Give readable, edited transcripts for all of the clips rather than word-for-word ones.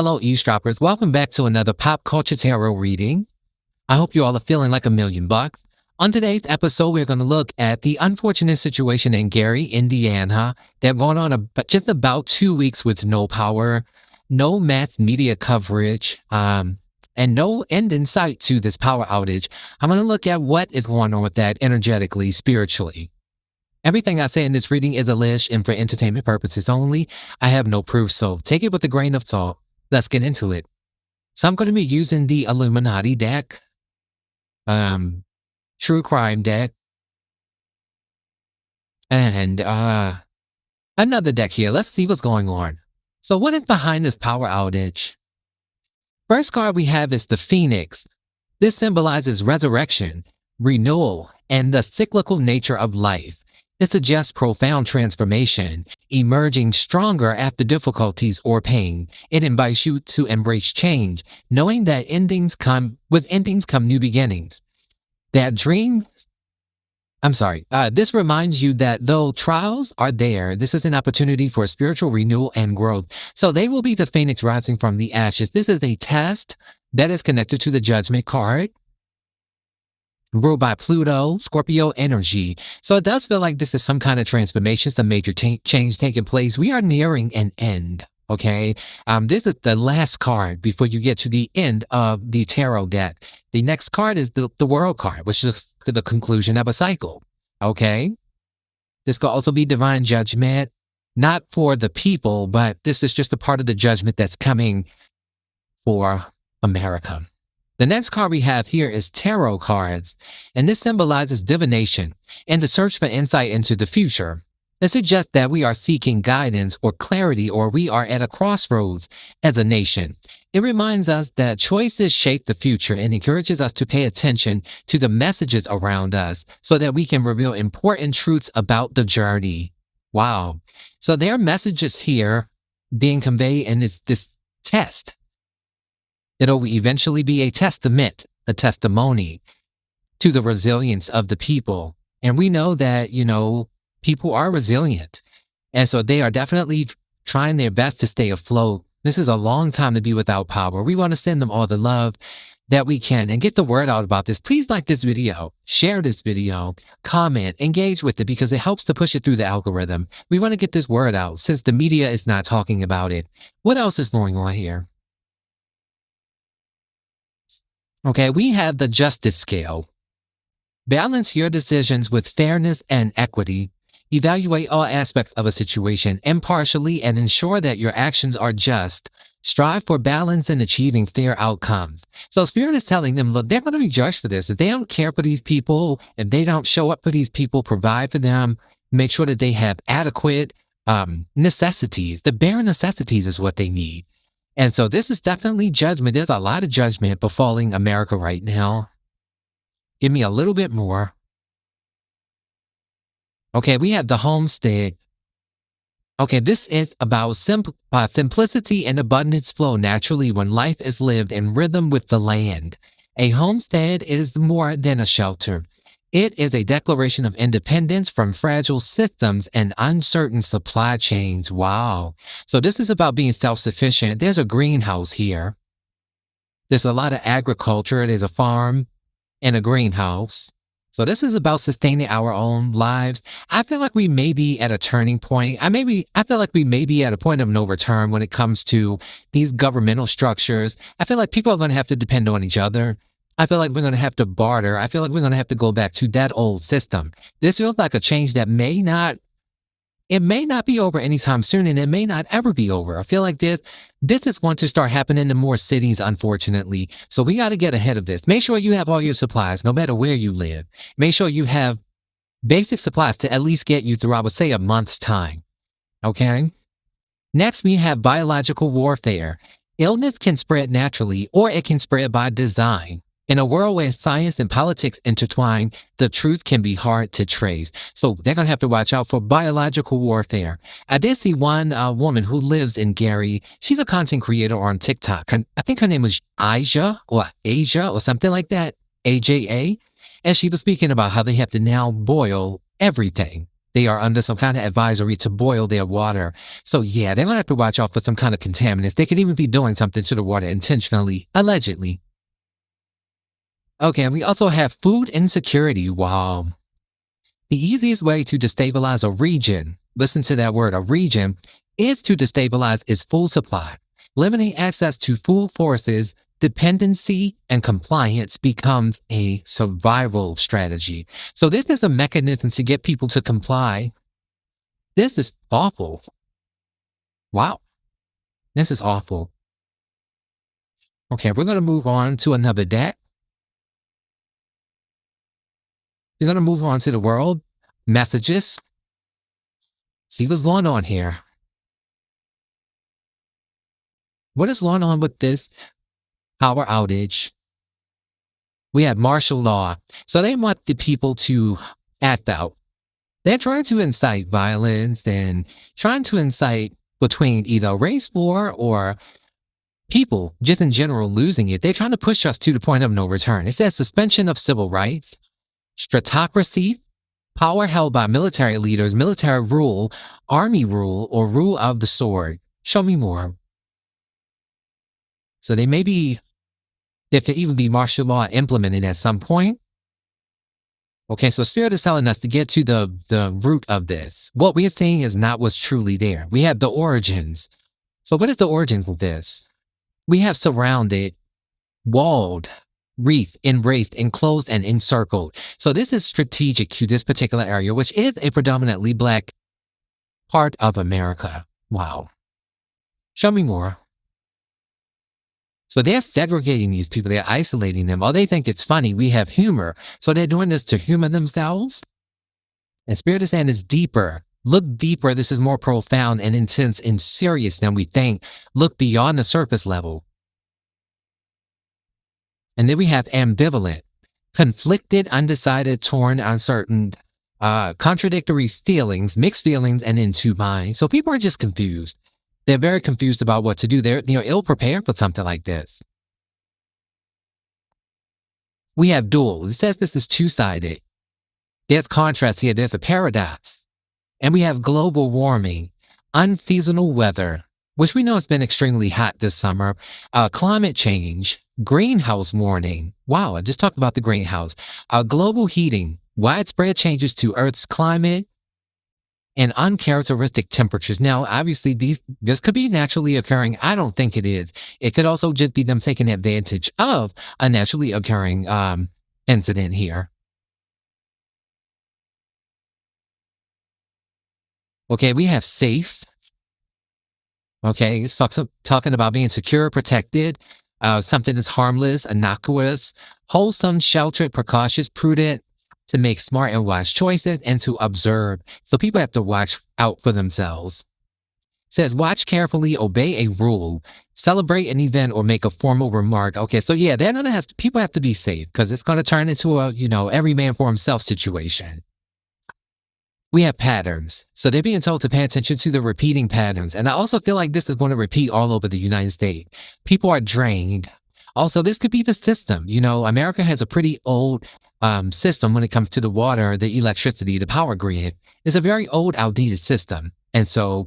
Hello, eavesdroppers. Welcome back to another pop culture tarot reading. I hope you all are feeling like $1,000,000. On today's episode, we're going to look at the unfortunate situation in Gary, Indiana. They're going on just about 2 weeks with no power, no mass media coverage, and no end in sight to this power outage. I'm going to look at what is going on with that energetically, spiritually. Everything I say in this reading is alleged and for entertainment purposes only. I have no proof, so take it with a grain of salt. Let's get into it. So I'm going to be using the Illuminati deck, True Crime deck, and another deck here. Let's see what's going on. So what is behind this power outage? First card we have is the Phoenix. This symbolizes resurrection, renewal, and the cyclical nature of life. It suggests profound transformation, emerging stronger after difficulties or pain. It invites you to embrace change, knowing that with endings come new beginnings. This reminds you that though trials are there, this is an opportunity for spiritual renewal and growth. So they will be the phoenix rising from the ashes. This is a test that is connected to the Judgment card, ruled by Pluto, Scorpio energy. So it does feel like this is some kind of transformation, some major change taking place. We are nearing an end, okay? This is the last card before you get to the end of the tarot deck. The next card is the World card, which is the conclusion of a cycle, okay? This could also be divine judgment, not for the people, but this is just a part of the judgment that's coming for America. The next card we have here is tarot cards, and this symbolizes divination and the search for insight into the future. It suggests that we are seeking guidance or clarity, or we are at a crossroads as a nation. It reminds us that choices shape the future and encourages us to pay attention to the messages around us so that we can reveal important truths about the journey. Wow. So there are messages here being conveyed in this test. It'll eventually be a testament, a testimony to the resilience of the people. And we know that, people are resilient. And so they are definitely trying their best to stay afloat. This is a long time to be without power. We want to send them all the love that we can and get the word out about this. Please like this video, share this video, comment, engage with it because it helps to push it through the algorithm. We want to get this word out since the media is not talking about it. What else is going on here? Okay, we have the justice scale. Balance your decisions with fairness and equity. Evaluate all aspects of a situation impartially and ensure that your actions are just. Strive for balance in achieving fair outcomes. So Spirit is telling them, look, they're going to be judged for this. If they don't care for these people, if they don't show up for these people, provide for them, make sure that they have adequate necessities. The bare necessities is what they need. And so this is definitely judgment. There's a lot of judgment befalling America right now. Give me a little bit more. Okay, we have the homestead. Okay, this is about simplicity and abundance flow naturally when life is lived in rhythm with the land. A homestead is more than a shelter. It is a declaration of independence from fragile systems and uncertain supply chains. Wow. So this is about being self-sufficient. There's a greenhouse here. There's a lot of agriculture. There's a farm and a greenhouse. So this is about sustaining our own lives. I feel like we may be at a turning point. I feel like we may be at a point of no return when it comes to these governmental structures. I feel like people are going to have to depend on each other. I feel like we're going to have to barter. I feel like we're going to have to go back to that old system. This feels like a change that may not be over anytime soon, and it may not ever be over. I feel like this is going to start happening in more cities, unfortunately. So we got to get ahead of this. Make sure you have all your supplies, no matter where you live. Make sure you have basic supplies to at least get you through, I would say, a month's time. Okay? Next, we have biological warfare. Illness can spread naturally, or it can spread by design. In a world where science and politics intertwine, the truth can be hard to trace. So they're going to have to watch out for biological warfare. I did see one woman who lives in Gary. She's a content creator on TikTok. I think her name was Asia or something like that, AJA. And she was speaking about how they have to now boil everything. They are under some kind of advisory to boil their water. So yeah, they're gonna have to watch out for some kind of contaminants. They could even be doing something to the water intentionally, allegedly. Okay, and we also have food insecurity. Wow. The easiest way to destabilize a region, listen to that word, a region, is to destabilize its food supply. Limiting access to food forces, dependency, and compliance becomes a survival strategy. So this is a mechanism to get people to comply. This is awful. Wow. This is awful. Okay, we're going to move on to another deck. We're going to move on to the world messages. See what's going on here. What is going on with this power outage? We have martial law. So they want the people to act out. They're trying to incite violence and trying to incite between either race war or people just in general losing it. They're trying to push us to the point of no return. It says suspension of civil rights, stratocracy, power held by military leaders, military rule, army rule, or rule of the sword. Show me more. So they may be, there could even be martial law implemented at some point. Okay, so Spirit is telling us to get to the root of this. What we are seeing is not what's truly there. We have the origins. So what is the origins of this? We have surrounded, walled, wreathed, embraced, enclosed, and encircled. So this is strategic to this particular area, which is a predominantly Black part of America. Wow. Show me more. So they're segregating these people. They're isolating them. Oh, they think it's funny. We have humor. So they're doing this to humor themselves. And Spirit is saying it's deeper. Look deeper. This is more profound and intense and serious than we think. Look beyond the surface level. And then we have ambivalent, conflicted, undecided, torn, uncertain, contradictory feelings, mixed feelings, and in two minds. So people are just confused. They're very confused about what to do. They're ill-prepared for something like this. We have dual. It says this is two-sided. There's contrast here. There's a paradox. And we have global warming, unseasonal weather, which we know has been extremely hot this summer, climate change, greenhouse warning. Wow, I just talked about the greenhouse. Global heating, widespread changes to Earth's climate, and uncharacteristic temperatures. Now, obviously, this could be naturally occurring. I don't think it is. It could also just be them taking advantage of a naturally occurring incident here. Okay, we have safe. Okay, it's talking about being secure, protected, something that's harmless, innocuous, wholesome, sheltered, precautious, prudent, to make smart and wise choices, and to observe. So people have to watch out for themselves. It says, watch carefully, obey a rule, celebrate an event, or make a formal remark. Okay, so yeah, they're gonna people have to be safe because it's gonna turn into a, every man for himself situation. We have patterns. So they're being told to pay attention to the repeating patterns. And I also feel like this is going to repeat all over the United States. People are drained. Also, this could be the system. America has a pretty old system when it comes to the water, the electricity, the power grid. It's a very old, outdated system. And so,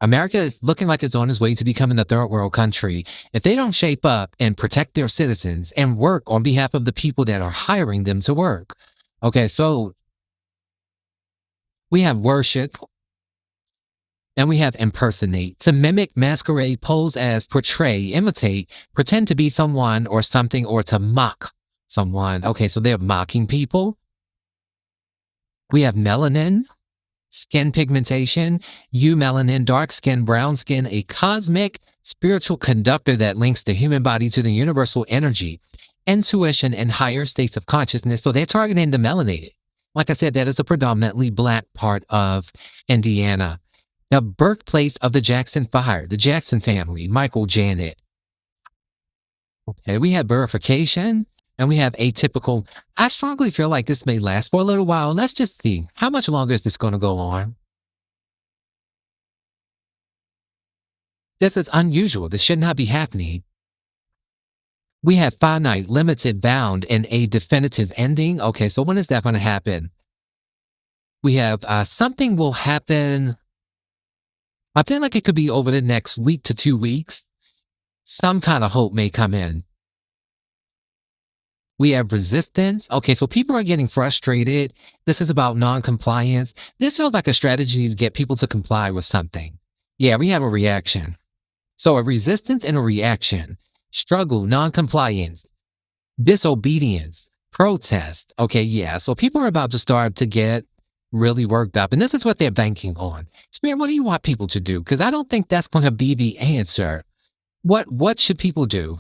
America is looking like it's on its way to becoming a third world country. If they don't shape up and protect their citizens and work on behalf of the people that are hiring them to work. Okay, so we have worship, and we have impersonate. To mimic, masquerade, pose as, portray, imitate, pretend to be someone or something, or to mock someone. Okay, so they're mocking people. We have melanin, skin pigmentation, eumelanin, dark skin, brown skin, a cosmic spiritual conductor that links the human body to the universal energy, intuition, and higher states of consciousness. So they're targeting the melanated. Like I said, that is a predominantly Black part of Indiana. The birthplace of the Jackson Fire, the Jackson family, Michael, Janet. Okay, we have verification, and we have atypical. I strongly feel like this may last for a little while. Let's just see. How much longer is this going to go on? This is unusual. This should not be happening. We have finite, limited, bound, and a definitive ending. Okay, so when is that going to happen? We have something will happen. I feel like it could be over the next week to 2 weeks. Some kind of hope may come in. We have resistance. Okay, so people are getting frustrated. This is about non-compliance. This feels like a strategy to get people to comply with something. Yeah, we have a reaction. So a resistance and a reaction. Struggle, non-compliance, disobedience, protest. Okay, yeah. So people are about to start to get really worked up. And this is what they're banking on. Spirit, what do you want people to do? Because I don't think that's going to be the answer. What should people do?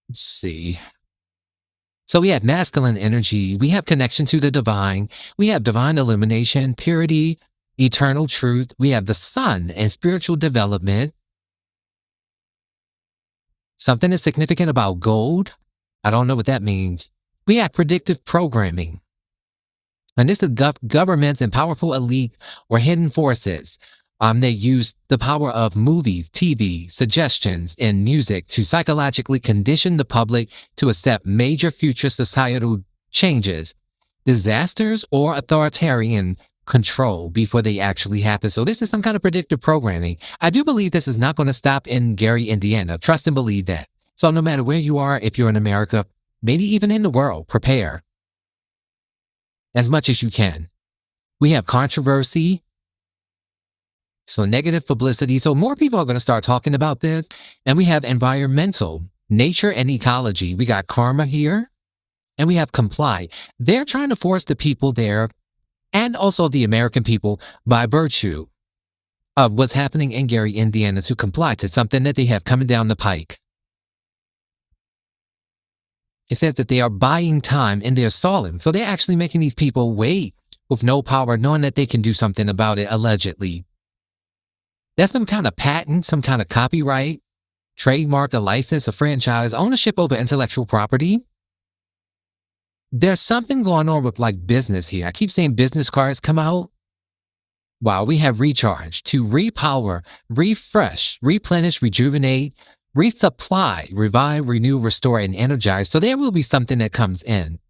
Let's see. So we have masculine energy. We have connection to the divine. We have divine illumination, purity, eternal truth. We have the sun and spiritual development. Something is significant about gold. I don't know what that means. We have predictive programming. And this is governments and powerful elite or hidden forces. They use the power of movies, TV, suggestions, and music to psychologically condition the public to accept major future societal changes, disasters, or authoritarian control before they actually happen. So this is some kind of predictive programming. I do believe this is not going to stop in Gary, Indiana. Trust and believe that. So no matter where you are, if you're in America, maybe even in the world, prepare as much as you can. We have controversy. So negative publicity. So more people are going to start talking about this. And we have environmental, nature and ecology. We got karma here. And we have comply. They're trying to force the people there and also the American people by virtue of what's happening in Gary, Indiana to comply to something that they have coming down the pike. It says that they are buying time and they're stalling. So they're actually making these people wait with no power, knowing that they can do something about it, allegedly. That's some kind of patent, some kind of copyright, trademark, a license, a franchise, ownership over intellectual property. There's something going on with like business here. I keep saying business cards come out. Wow, we have recharge to repower, refresh, replenish, rejuvenate, resupply, revive, renew, restore, and energize. So there will be something that comes in.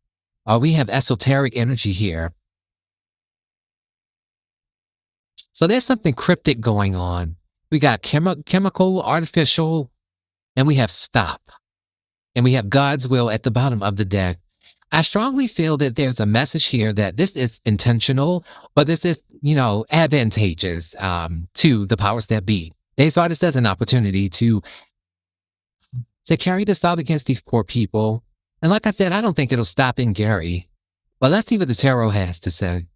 We have esoteric energy here. So there's something cryptic going on. We got chemical, artificial, and we have stop. And we have God's will at the bottom of the deck. I strongly feel that there's a message here that this is intentional, but this is, advantageous to the powers that be. They saw this as an opportunity to carry this out against these poor people. And like I said, I don't think it'll stop in Gary. But let's see what the tarot has to say.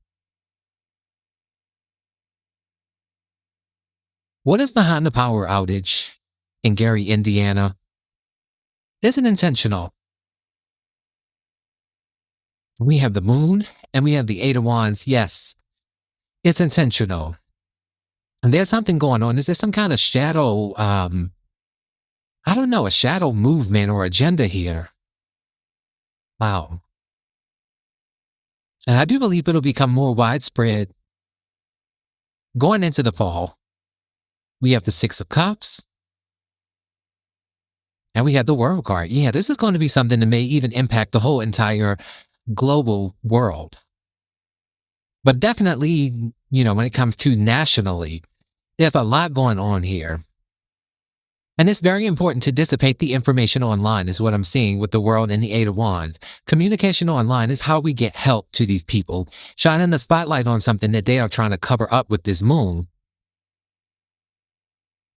What is behind the power outage in Gary, Indiana? Is it intentional? We have the moon and we have the Eight of Wands. Yes, it's intentional. And there's something going on. Is there some kind of shadow, I don't know, a shadow movement or agenda here? Wow. And I do believe it'll become more widespread going into the fall. We have the Six of Cups. And we have the World card. Yeah, this is going to be something that may even impact the whole entire global world. But definitely, when it comes to nationally, there's a lot going on here. And it's very important to dissipate the information online is what I'm seeing with the world and the Eight of Wands. Communication online is how we get help to these people, shining the spotlight on something that they are trying to cover up with this moon.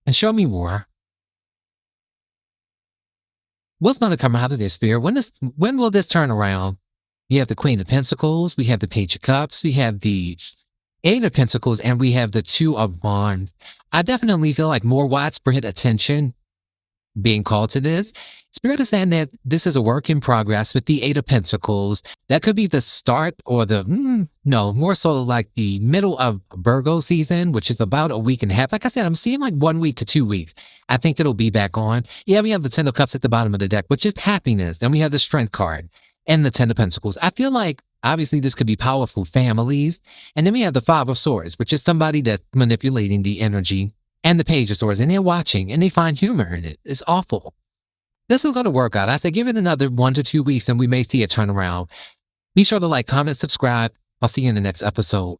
And show me more. What's going to come out of this sphere? When will this turn around? We have the Queen of Pentacles, we have the Page of Cups, we have the Eight of Pentacles, and we have the Two of Wands. I definitely feel like more widespread attention being called to this. Spirit is saying that this is a work in progress with the Eight of Pentacles. That could be the start or more so like the middle of Virgo season, which is about a week and a half. Like I said, I'm seeing like 1 week to 2 weeks. I think it'll be back on. Yeah, we have the Ten of Cups at the bottom of the deck, which is happiness. Then we have the Strength card and the Ten of Pentacles. I feel like obviously this could be powerful families. And then we have the Five of Swords, which is somebody that's manipulating the energy, and the Page of Swords, and they're watching and they find humor in it. It's awful. This is going to work out. I say give it another 1 to 2 weeks and we may see a turnaround. Be sure to like, comment, subscribe. I'll see you in the next episode.